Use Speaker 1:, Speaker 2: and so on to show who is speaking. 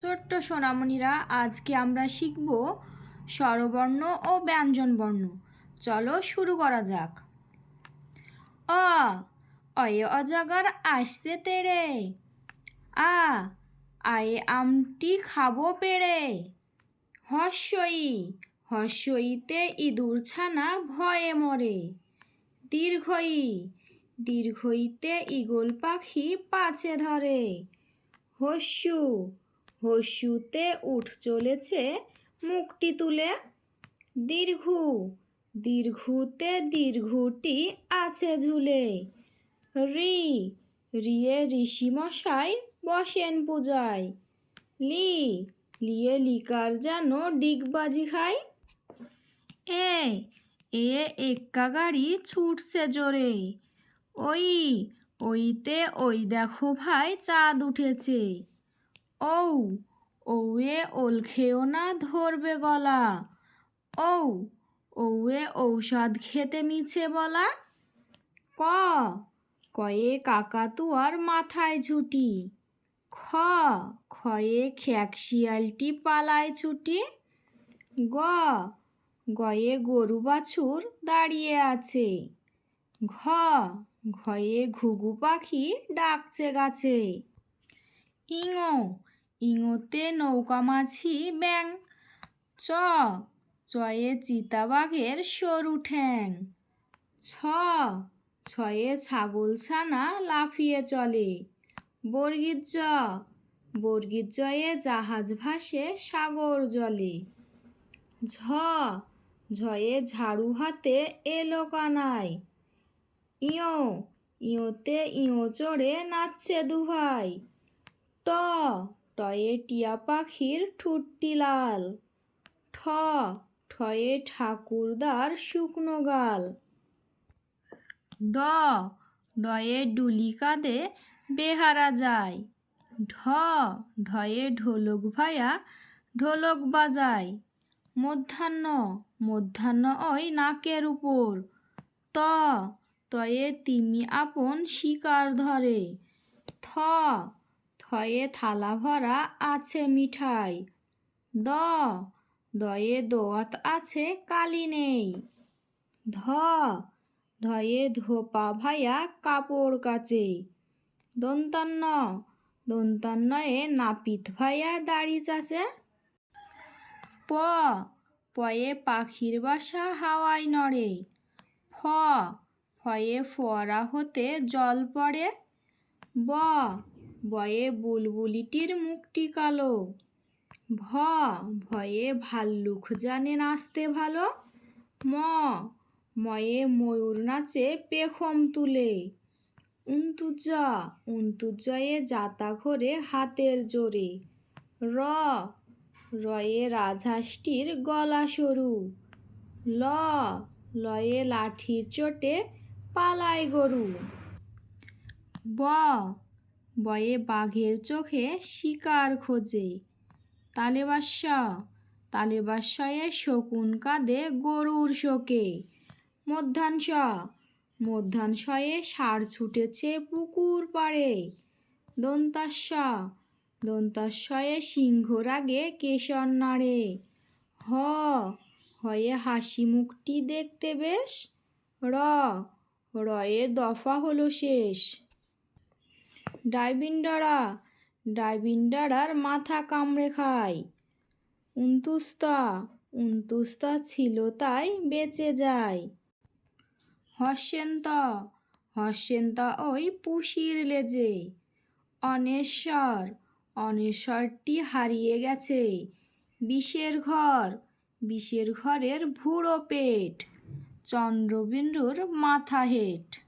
Speaker 1: ছোট্ট সোনামণিরা, আজকে আমরা শিখব স্বরবর্ণ ও ব্যঞ্জনবর্ণ। চলো শুরু করা যাক। অ অয়ে অজগর আসছে তেড়ে। আ আয়ে আমটি খাবো পেড়ে। হস্যই হস্যইতে ইঁদুর ছানা ভয়ে মরে। দীর্ঘই দীর্ঘইতে ঈগল পাখি পাছে ধরে। হস্যু হস্যুতে উঠ চলেছে মুখটি তুলে। দীর্ঘু দীর্ঘুতে দীর্ঘুটি আছে ঝুলে। রি রিয়ে ঋষিমশাই বসেন পূজায়। লি লিয়ে লিকার যেন ডিগবাজি খায়। এ এক্কা গাড়ি ছুটছে জোরে। ওই ওইতে ওই দেখো ভাই চাঁদ উঠেছে। ঔ ওয়ে ওল খেও না ধরবে গলা। ঔ ওয়ে ঔষধ খেতে মিছে বলা। ক কয়ে কাকাতুয়ার মাথায় ঝুঁটি। খ খয়ে খ্যাক শিয়ালটি পালায় ছুটি। গ গয়ে গরু বাছুর দাঁড়িয়ে আছে। ঘ ঘয়ে ঘুঘু পাখি ডাকছে গাছে। ইঙো ইঙোতে নৌকা মাঝি ব্যাং। চ চয়ে চিতাবাঘের সরু ঠ্যাং। ছ ছয়ে ছাগল ছানা লাফিয়ে চলে। বর্গীর জ বর্গীর জয়ে জাহাজ ভাসে সাগর জলে। ঝ ঝয়ে ঝাড়ু হাতে এলো কানাই। ইয়ো ইয়োতে ইয়ো চড়ে নাচছে দুভাই। ট টয়ে টিয়া পাখির ঠুটটি লাল। ঠ ঠয়ে ঠাকুরদার শুকনো গাল। ড ডয়ে ডুলি কাঁধে বেহারা যায়। ঢ ঢয়ে ঢোলক ভায়া ঢোলক বাজায়। মধ্যাহ্ন মধ্যাহ্ন ওই নাকের উপর। ত তয়ে তিমি আপন শিকার ধরে। থ থয়ে থালা ভরা আছে মিঠাই। দ দয়ে দোয়াত আছে কালি নেই। ধ ধয়ে ধোপা ভায়া কাপড় কাচে। দন্তান্ন দন্তান্নয়ে নাপিত ভাইয়া দাড়ি চাচে। প পয়ে পাখির বাসা হাওয়ায় নড়ে। ফ ফয়ে ফোয়ারা হতে জল পড়ে। ব বয়ে বুলবুলিটির মুখটি কালো। ভ ভয়ে ভাল্লুক জানে নাচতে ভালো। ম ময়ে ময়ূর নাচে পেখম তুলে। উন্তুজয়ে যাতা ঘোরে হাতের জোরে। র রয়ে রাজহাঁসটির গলা সরু। ল লয়ে লাঠির চোটে পালায় গরু। ব বয়ে বাঘের চোখে শিকার খোঁজে। তালেবাস্যয়ে শকুন কাঁদে গরুর শোকে। মধ্যাংশয়ে ষাঁড় ছুটেছে পুকুর পাড়ে। দন্তাস্যয়ে সিংহ রাগে কেশর নাড়ে। হয়ে হাসি মুখটি দেখতে বেশ। রয়ে দফা হলো শেষ। ডাইবিন্ডারার মাথা কামড়ে খায়। উন্তুস্তা ছিল তাই বেঁচে যায়। হস্যেন্ত ওই পুষির লেজে। অনেশ্বরটি হারিয়ে গেছে। বিষের ঘরের ভুড়ো পেট। চন্দ্রবিন্দুর মাথা হেট।